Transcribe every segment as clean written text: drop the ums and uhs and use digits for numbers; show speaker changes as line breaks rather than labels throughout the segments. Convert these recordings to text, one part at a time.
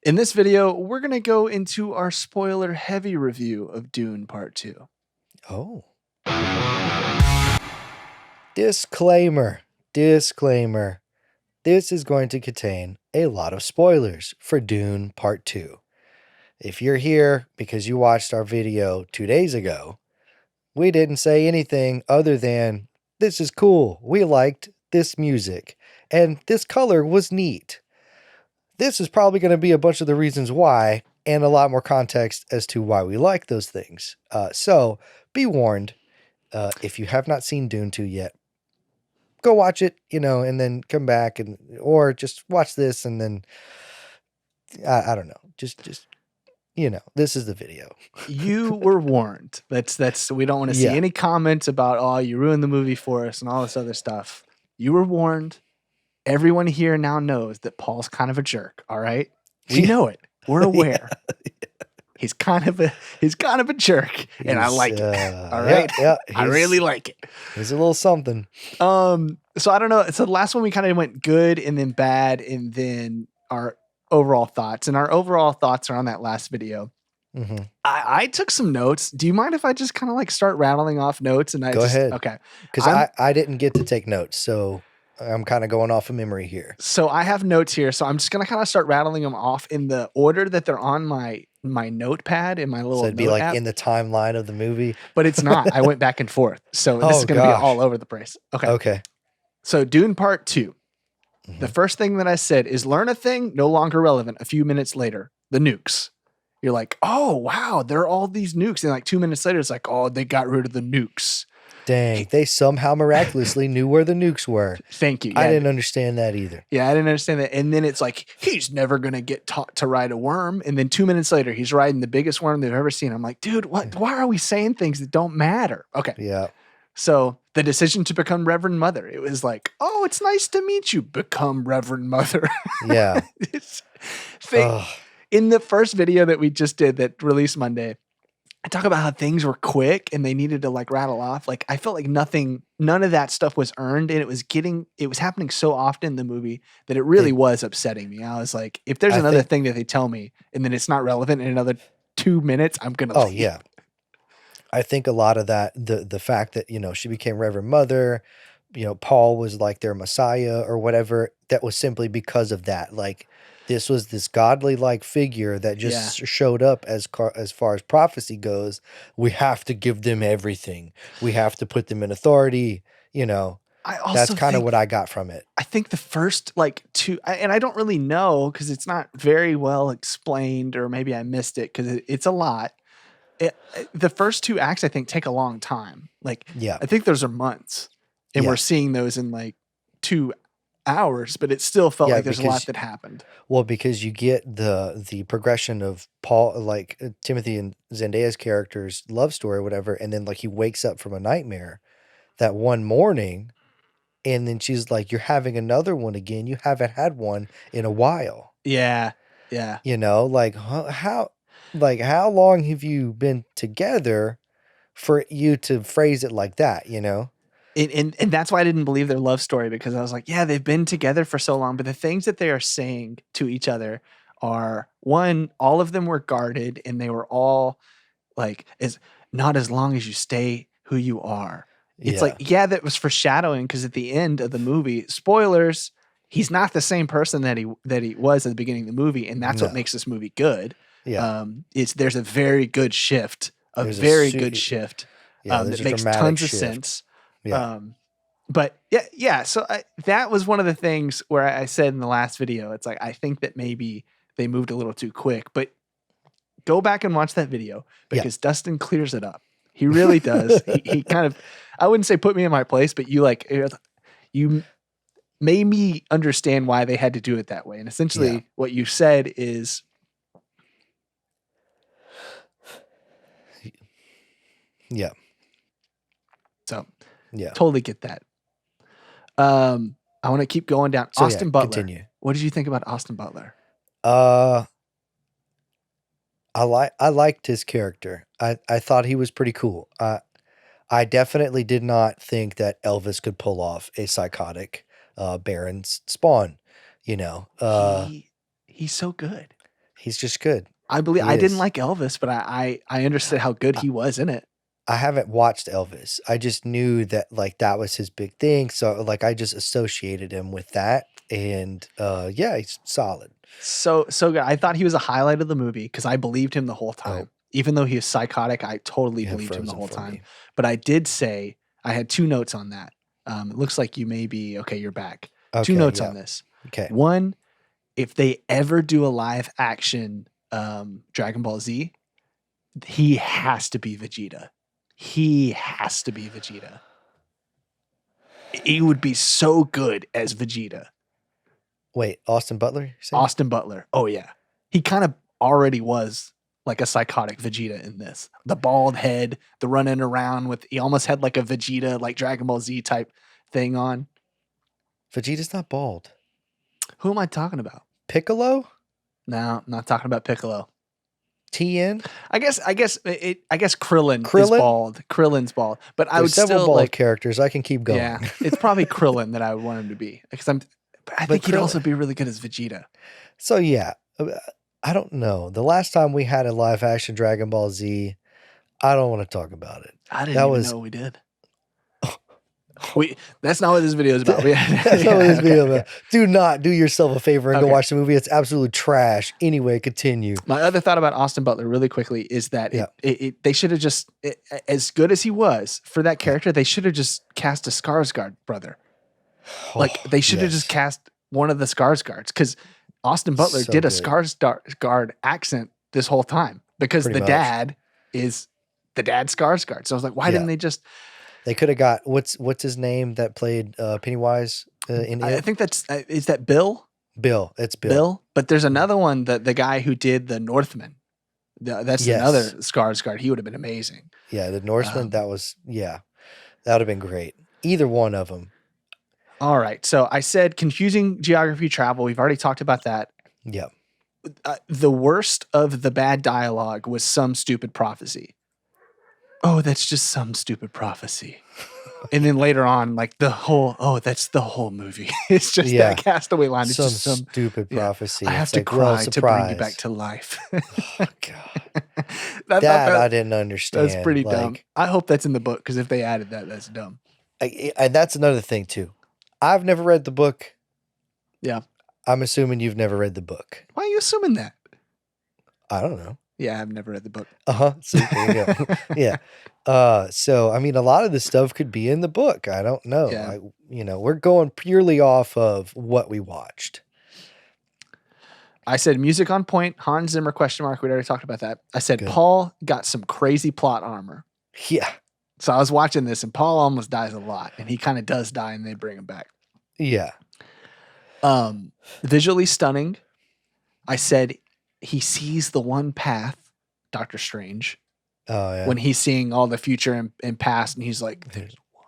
In this video, we're going to go into our spoiler-heavy review of Dune Part 2.
Oh. Disclaimer. Disclaimer. This is going to contain a lot of spoilers for Dune Part 2. If you're here because you watched our video 2 days ago, we didn't say anything other than, this is cool, we liked this music, and this color was neat. This is probably going to be a bunch of the reasons why, and a lot more context as to why we like those things. So, be warned, if you have not seen Dune 2 yet, go watch it, and then come back, or just watch this, and then, I don't know, just this is the video.
You were warned. That's we don't want to see any comments about, oh, you ruined the movie for us and all this other stuff. You were warned. Everyone here now knows that Paul's kind of a jerk, all right? We know it. We're aware. He's kind of a jerk, and I like it. All right?
Yeah,
I really like it.
He's a little something.
So I don't know. So the last one we kind of went good and then bad and then our overall thoughts. And our overall thoughts are on that last video.
Mm-hmm.
I took some notes. Do you mind if I just kind of like start rattling off notes? And
Go ahead.
Okay.
Because I didn't get to take notes, so I'm kind of going off of memory here.
So I have notes here. So I'm just going to kind of start rattling them off in the order that they're on my notepad in my little
So it'd be like
app.
in the timeline of the movie.
But it's not. I went back and forth. So this is going to be all over the place. Okay. So Dune Part 2. The first thing that I said is learn a thing, no longer relevant. A few minutes later, the nukes. You're like, oh, wow, there are all these nukes. And like 2 minutes later, it's like, oh, they got rid of the nukes.
Dang, they somehow miraculously knew where the nukes were.
Thank you. Yeah,
I didn't understand that either.
Yeah, I didn't understand that. And then it's like, he's never going to get taught to ride a worm. And then 2 minutes later, he's riding the biggest worm they've ever seen. I'm like, dude, what? Why are we saying things that don't matter? Okay.
Yeah.
So the decision to become Reverend Mother, it was like, oh, it's nice to meet you. Become Reverend Mother.
Yeah.
In the first video that we just did that released Monday, I talk about how things were quick and they needed to like rattle off. Like I felt like none of that stuff was earned, and it was happening so often in the movie that it really was upsetting me. I was like, if there's another thing that they tell me and then it's not relevant in another 2 minutes, I'm going to leave.
Yeah. I think a lot of that, the fact that, she became Reverend Mother, Paul was like their Messiah or whatever, that was simply because of that. Like this was this godly like figure that just showed up as far as prophecy goes. We have to give them everything. We have to put them in authority, That's kind of what I got from it.
I think the first like two, and I don't really know because it's not very well explained, or maybe I missed it because it's a lot. The first 2 acts, I think, take a long time. Like, I think those are months, and we're seeing those in like 2 hours, but it still felt like there's a lot that happened.
Well, because you get the progression of Paul, like Timothy and Zendaya's character's love story or whatever, and then like he wakes up from a nightmare that one morning, and then she's like, "You're having another one again. You haven't had one in a while."
Yeah.
Like how long have you been together for you to phrase it like that,
And that's why I didn't believe their love story, because I was like, yeah, they've been together for so long, but the things that they are saying to each other are, one, all of them were guarded, and they were all like, not as long as you stay who you are. It's like, that was foreshadowing, because at the end of the movie, spoilers, he's not the same person that he was at the beginning of the movie, and that's what makes this movie good.
Yeah.
There's a very good shift, good shift. That makes tons of sense.
Yeah.
But yeah. So that was one of the things where I said in the last video, it's like, I think that maybe they moved a little too quick, but go back and watch that video, because Dustin clears it up. He really does. he kind of, I wouldn't say put me in my place, but you made me understand why they had to do it that way. And essentially what you said is,
yeah.
So totally get that. I want to keep going down. So, Austin Butler. Continue. What did you think about Austin Butler?
I liked his character. I thought he was pretty cool. I definitely did not think that Elvis could pull off a psychotic Baron Spawn.
He's so good.
He's just good.
I believe
He
I didn't
is.
like Elvis, but I understood how good he was in it.
I haven't watched Elvis. I just knew that like that was his big thing. So like I just associated him with that. And yeah, he's solid.
So good. I thought he was a highlight of the movie because I believed him the whole time.
Oh,
Even though he was psychotic, I totally
you have
believed him the
frozen
whole
for
time.
me.
But I did say I had 2 notes on that. It looks like you may be okay. You're back. 2
Okay,
notes
yeah.
on this.
Okay.
One, if they ever do a live action Dragon Ball Z, he has to be Vegeta. He has to be Vegeta. He would be so good as Vegeta.
Wait, Austin Butler? You're saying?
Austin Butler. Oh yeah. He kind of already was like a psychotic Vegeta in this. The bald head, the running around with he almost had like a Vegeta like Dragon Ball Z type thing on.
Vegeta's not bald.
Who am I talking about?
Piccolo?
No, I'm not talking about Piccolo.
TN?
I guess Krillin is
Krillin?
bald. Krillin's bald. But I
There's
would
several
still
bald
like
characters. I can keep going.
yeah, it's probably Krillin that I would want him to be. Because I think he'd also be really good as Vegeta.
So yeah, I don't know. The last time we had a live action Dragon Ball Z, I don't want to talk about it.
I didn't even know we did. That's not what this video is about.
That's not what this video is about. Do not do yourself a favor and go
Okay.
watch the movie. It's absolute trash. Anyway, continue.
My other thought about Austin Butler really quickly is that they should have just, as good as he was for that character, they should have just cast a Skarsgård brother. Like they should have just cast one of the Skarsgårds because Austin Butler
So
did a
good.
Skarsgård accent this whole time because
Pretty
the
much.
dad is the dad Skarsgård. So I was like, why didn't they just?
They could have got what's his name that played Pennywise in
I
it?
think that's is that Bill?
Bill. It's Bill.
Bill, but there's another one that the guy who did the Northman. That's
Yes.
another Skarsgård. He would have been amazing.
Yeah, the Norseman. That would have been great. Either one of them.
All right. So I said confusing geography travel. We've already talked about that.
Yeah.
The worst of the bad dialogue was some stupid prophecy. Oh, that's just some stupid prophecy. And then later on, like that's the whole movie. It's just that castaway line. It's
some
just some
stupid prophecy.
I have
It's
to
like,
cry to bring you
surprise.
back to life.
Oh, God.
that
I didn't understand.
That's pretty dumb.
Like,
I hope that's in the book because if they added that, that's dumb.
and that's another thing too. I've never read the book.
Yeah.
I'm assuming you've never read the book.
Why are you assuming that?
I don't know.
Yeah, I've never read the book.
See, there you go. Yeah. So I mean, a lot of this stuff could be in the book. I don't know.
Yeah.
We're going purely off of what we watched.
I said music on point. Hans Zimmer ? We already talked about that. I said
Good.
Paul got some crazy plot armor.
Yeah.
So I was watching this, and Paul almost dies a lot, and he kind of does die, and they bring him back.
Yeah.
Visually stunning. I said he sees the one path, Doctor Strange,
Oh yeah.
when he's seeing all the future and past, and he's like, "There's one."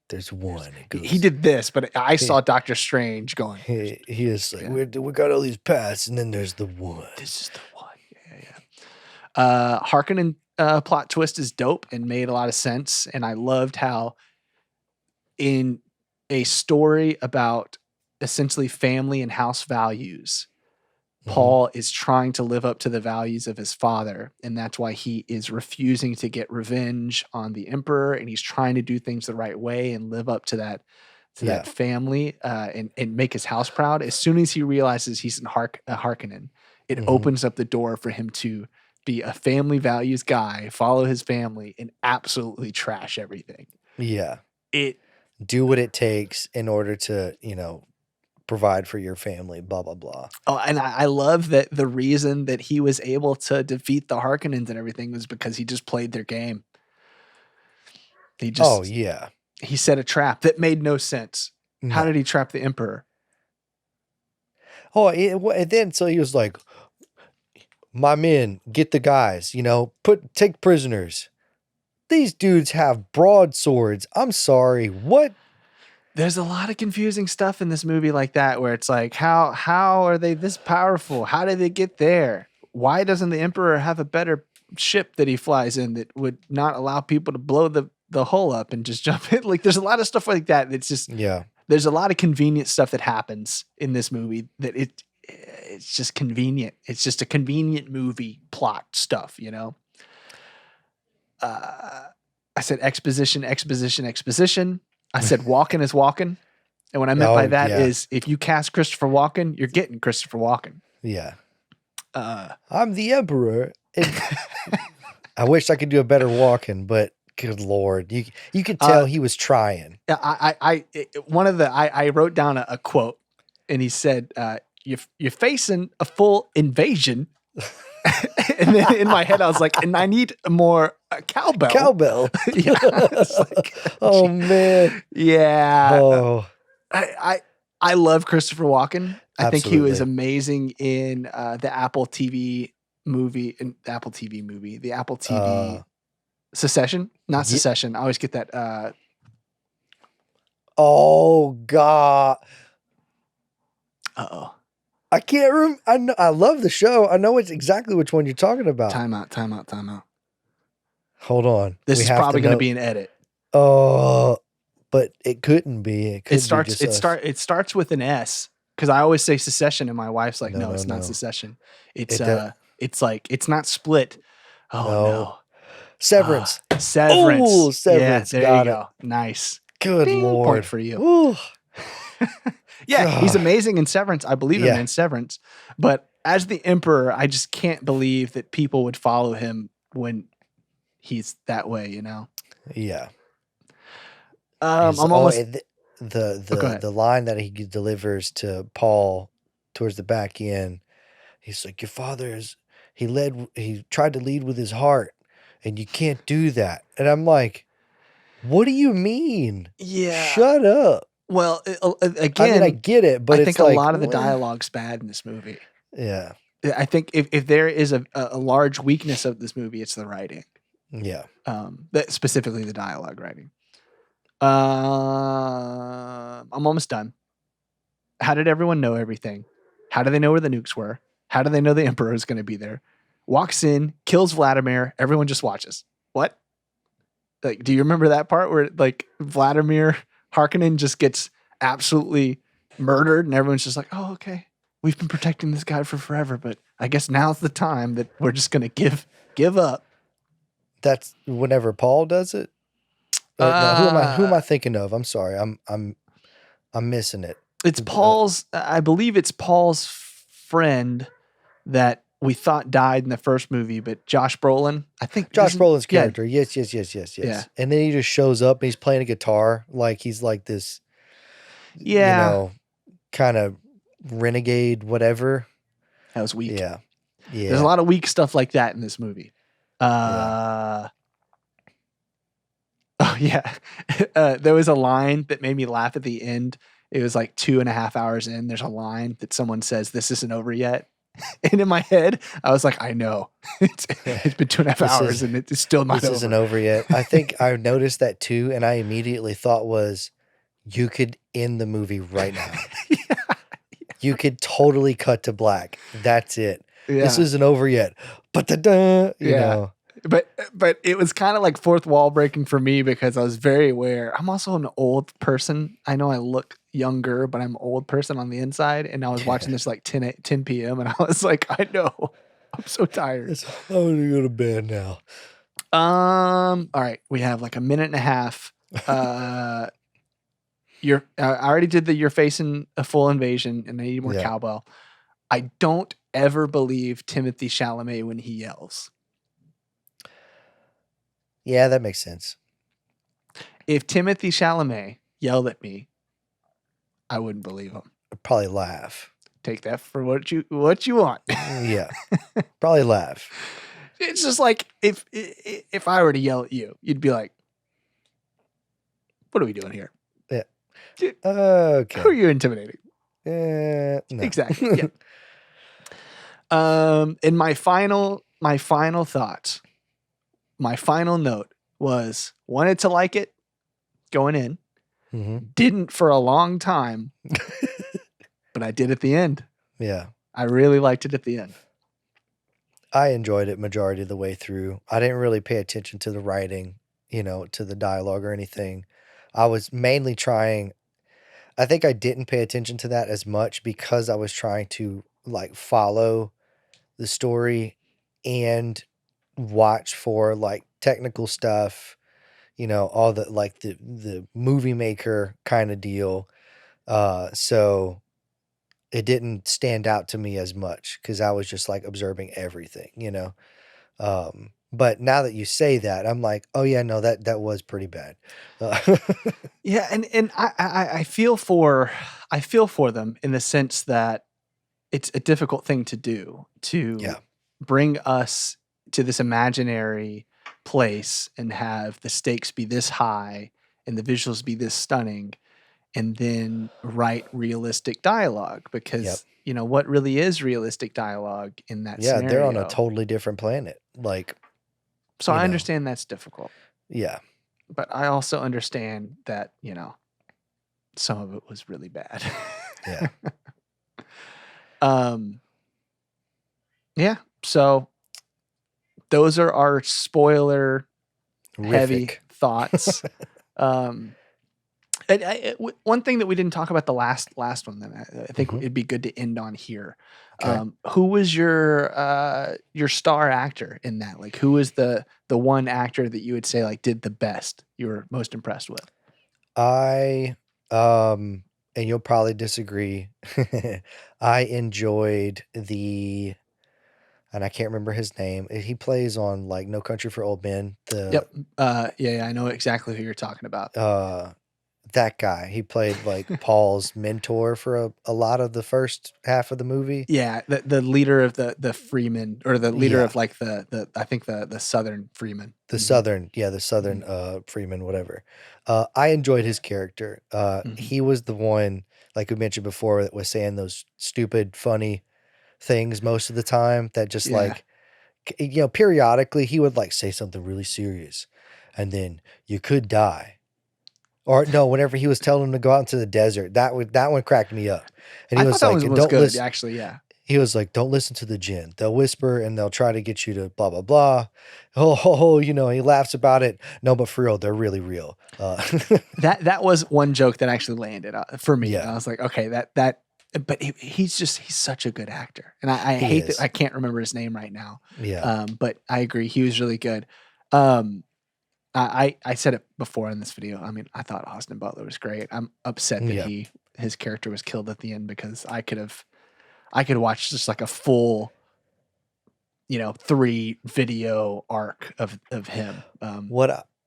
There's one. It goes,
He did this, but I saw Doctor Strange going.
He is like, we got all these paths, and then there's the one.
This is the one. Yeah. Harkonnen plot twist is dope and made a lot of sense, and I loved how in a story about essentially family and house values, Paul is trying to live up to the values of his father, and that's why he is refusing to get revenge on the emperor, and he's trying to do things the right way and live up to that family and make his house proud. As soon as he realizes he's a Harkonnen, it opens up the door for him to be a family values guy, follow his family, and absolutely trash everything.
Yeah.
Do
what it takes in order to, provide for your family, blah, blah, blah.
Oh, and I love that the reason that he was able to defeat the Harkonnens and everything was because he just played their game. He set a trap that made no sense. No. How did he trap the Emperor?
And then so he was like, my men, get the guys, take prisoners. These dudes have broadswords. I'm sorry. What?
There's a lot of confusing stuff in this movie like that, where it's like, how are they this powerful? How did they get there? Why doesn't the Emperor have a better ship that he flies in that would not allow people to blow the hull up and just jump in? Like, there's a lot of stuff like that. It's just, there's a lot of convenient stuff that happens in this movie that it's just convenient. It's just a convenient movie plot stuff, you know. I said exposition, exposition, exposition. I said walking is walking. And what I meant by that is if you cast Christopher Walken, you're getting Christopher Walken.
Yeah. I'm the Emperor. I wish I could do a better Walken, but good Lord, you could tell he was trying.
I wrote down a quote, and he said, "You're facing a full invasion." And then in my head, I was like, "And I need more cowbell."
Cowbell.
Yeah. Like,
oh man.
Yeah.
Oh.
I love Christopher Walken. I think he was
Absolutely.
amazing in the Apple TV movie, the Apple TV Secession, not Secession. I always get that.
Oh God.
Uh-oh.
I can't remember. I know. I love the show. I know it's exactly which one you're talking about.
Time out.
Hold on.
This is probably going to be an edit.
Oh, but it couldn't be.
It starts with an S, because I always say Secession, and my wife's like, no, it's not Secession. It's it's not Split. Oh no.
Severance.
Severance.
Ooh, Severance.
Yeah, there you go. Nice.
Good Lord.
Point for you.
Ooh.
Yeah, he's amazing in Severance. I believe him in Severance. But as the Emperor, I just can't believe that people would follow him when he's that way, you know?
Yeah.
I'm almost
the line that he delivers to Paul towards the back end. He's like, your father he tried to lead with his heart, and you can't do that. And I'm like, what do you mean?
Yeah.
Shut up.
Well, again,
I mean, I get it, but
I
it's
think a lot of the dialogue's bad in this movie.
Yeah.
I think if there is a large weakness of this movie, it's the writing.
Yeah.
Specifically the dialogue writing. I'm almost done. How did everyone know everything? How do they know where the nukes were? How do they know the Emperor is going to be there? Walks in, kills Vladimir. Everyone just watches. What? Like, do you remember that part where like Vladimir Harkonnen just gets absolutely murdered, and everyone's just like, "Oh, okay. We've been protecting this guy for forever, but I guess now's the time that we're just going to give up."
That's whenever Paul does it. No, who am I thinking of? I'm sorry. I'm missing it.
It's Paul's. I believe it's Paul's friend that we thought died in the first movie, but Josh Brolin. I think
Josh Brolin's character.
Yeah.
Yes.
Yeah.
And then he just shows up and he's playing a guitar like he's like this.
Yeah.
You know, kind of renegade, whatever.
That was weak.
Yeah.
There's a lot of weak stuff like that in this movie. Oh yeah. There was a line that made me laugh at the end. It was like 2.5 hours in. There's a line that someone says, "This isn't over yet." And in my head, I was like, I know. It's been 2.5 hours and it's still not over.
This isn't over yet. I think I noticed that too, and I immediately thought you could end the movie right now.
Yeah.
You could totally cut to black. That's it.
Yeah.
This isn't over yet. But you know.
But it was kind of like fourth wall breaking for me, because I was very aware. I'm also an old person. I know I look younger, but I'm an old person on the inside. And I was watching this like 10 p.m. and I was like, I know. I'm so tired.
I'm gonna go to bed now.
All right. We have like a minute and a half. I already did you're facing a full invasion and I need more cowbell. I don't ever believe Timothée Chalamet when he yells.
Yeah, that makes sense.
If Timothée Chalamet yelled at me, I wouldn't believe him.
I'd probably laugh.
Take that for what you want.
Yeah. Probably laugh.
It's just like if I were to yell at you, you'd be like, "What are we doing here?"
Yeah. Okay.
Who are you intimidating?
No.
Exactly. Yeah. And my final thoughts, my final note was, wanted to like it going in, didn't for a long time, but I did at the end.
Yeah.
I really liked it at the end.
I enjoyed it majority of the way through. I didn't really pay attention to the writing, to the dialogue or anything. I was mainly I think I didn't pay attention to that as much because I was trying to like follow the story and watch for like technical stuff, all the like the movie maker kind of deal. So it didn't stand out to me as much because I was just like observing everything. But now that you say that, I'm like, oh yeah, no, that was pretty bad. Uh,
Yeah, and I I feel for them in the sense that it's a difficult thing to do, to
yeah,
bring us to this imaginary place and have the stakes be this high and the visuals be this stunning, and then write realistic dialogue,
yep,
because what really is realistic dialogue in that
yeah, they're on a
scenario.
totally different planet. Like,
So
you
I
know,
understand that's difficult,
yeah,
but I also understand that some of it was really bad.
yeah,
um yeah, so those are our spoiler heavy
horrific.
thoughts. um and one thing that we didn't talk about the last one, then I think
Hmm.
it'd be good to end on here.
Okay.
Who was your star actor in that? Like, who was the one actor that you would say like did the best, you were most impressed with?
I and you'll probably disagree. I enjoyed and I can't remember his name. He plays on like No Country for Old Men.
Yep. Yeah, I know exactly who you're talking about.
Uh that guy. He played like Paul's mentor for a lot of the first half of the movie.
Yeah, the leader of the Freeman, or the leader
Yeah.
of like the I think the Southern Freeman.
The Southern
Mhm.
Freeman, whatever. I enjoyed his character.
Mhm.
He was the one, like we mentioned before, that was saying those stupid, funny things most of the time that just
Yeah.
like periodically he would like say something really serious and then you could die. Or no, whenever he was telling him to go out into the desert, that one cracked me up. And he
I thought
was
that
like,
was
and
was
don't
good,
listen.
actually, yeah.
He was like, don't listen to the jinn. They'll whisper and they'll try to get you to blah blah blah. Oh, he laughs about it. No, but for real, they're really real.
That was one joke that actually landed, for me.
Yeah,
I was like, "Okay, but he's such a good actor, and I
he
hate that
is.
I can't remember his name right now.
Yeah,
But I agree, he was really good. Um, I said it before in this video, I mean, I thought Austin Butler was great. I'm upset that
yeah,
his character was killed at the end, because I could watch just like a full, 3 video arc of him.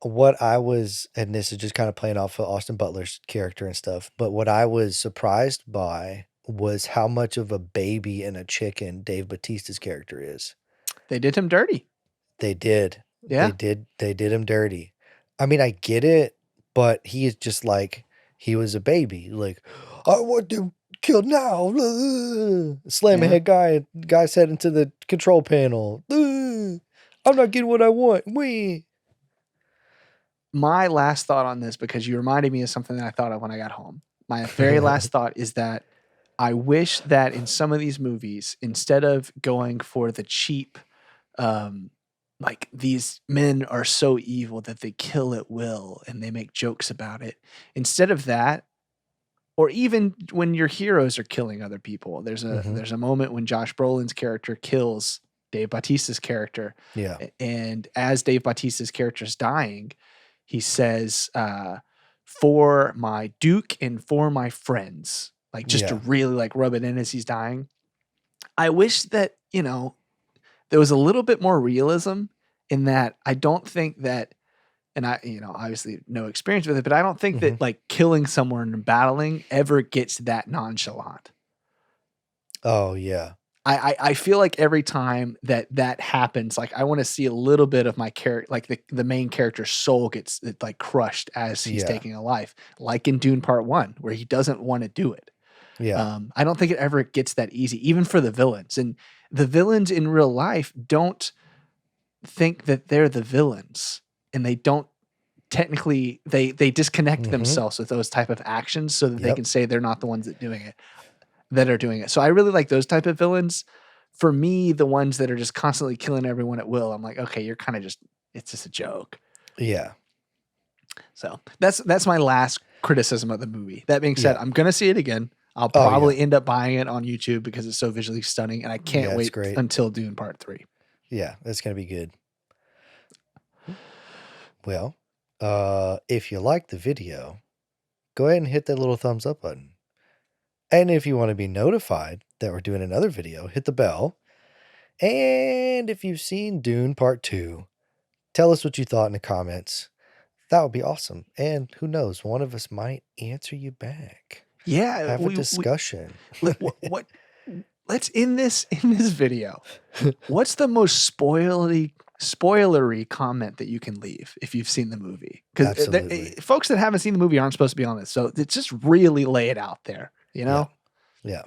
what I was, and this is just kind of playing off of Austin Butler's character and stuff, but what I was surprised by was how much of a baby and a chicken Dave Bautista's character is.
They did him dirty.
They did. They
Yeah.
did. They did him dirty. I mean, I get it, but he is just like he was a baby. Like, I want them killed now. Slam a
Yeah.
guy's head into the control panel. I'm not getting what I want. Wee.
My last thought on this, because you reminded me of something that I thought of when I got home. My very last thought is that I wish that in some of these movies, instead of going for the cheap, um, like these men are so evil that they kill at will and they make jokes about it, instead of that, or even when your heroes are killing other people,
Hmm.
there's a moment when Josh Brolin's character kills Dave Bautista's character,
Yeah.
and as Dave Bautista's character is dying, he says, "For my Duke and for my friends," like just to
Yeah.
really like rub it in as he's dying. I wish that there was a little bit more realism in that. I don't think that, and I, obviously no experience with it, but I don't think
Hmm.
that like killing someone and battling ever gets that nonchalant.
Oh yeah.
I feel like every time that happens, like I want to see a little bit of my character, like the main character's soul gets like crushed as he's
Yeah.
taking a life, like in Dune Part One, where he doesn't want to do it.
Yeah.
I don't think it ever gets that easy, even for the villains. And the villains in real life don't think that they're the villains, and they don't technically, they disconnect
Hmm.
themselves with those type of actions so that they
Yep.
can say they're not the ones that are doing it. So I really like those type of villains. For me, the ones that are just constantly killing everyone at will, I'm like, okay, you're kind of just, it's just a joke.
Yeah.
So that's my last criticism of the movie. That being said,
Yeah.
I'm gonna see it again. I'll
Oh, yeah.
probably end up buying it on YouTube because it's so visually stunning, and I can't
Yeah, it's
wait
great.
until Dune Part 3.
Yeah, that's going to be good. Well, if you like the video, go ahead and hit that little thumbs up button. And if you want to be notified that we're doing another video, hit the bell. And if you've seen Dune Part 2, tell us what you thought in the comments. That would be awesome. And who knows, one of us might answer you back.
Yeah,
Have a discussion.
what let's in this video. What's the most spoilery comment that you can leave if you've seen the movie? Because
Absolutely.
folks that haven't seen the movie aren't supposed to be on this, so it's just really lay it out there, you know?
Yeah.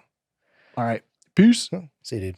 All right. Peace.
See you, dude.